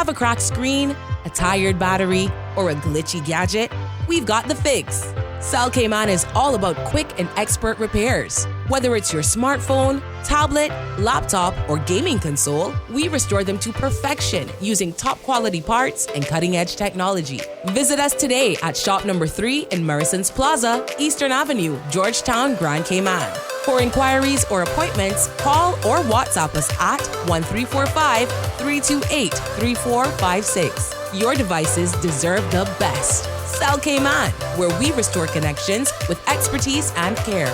Have a cracked screen, a tired battery, or a glitchy gadget? We've got the fix. Cayman is all about quick and expert repairs. Whether it's your smartphone, tablet, laptop, or gaming console, we restore them to perfection using top quality parts and cutting-edge technology. Visit us today at shop number 3 in Murryson's Plaza, Eastern Avenue, Georgetown, Grand Cayman. For inquiries or appointments, call or WhatsApp us at 1345-328-3456. Your devices deserve the best. Cayman, where we restore connections with expertise and care.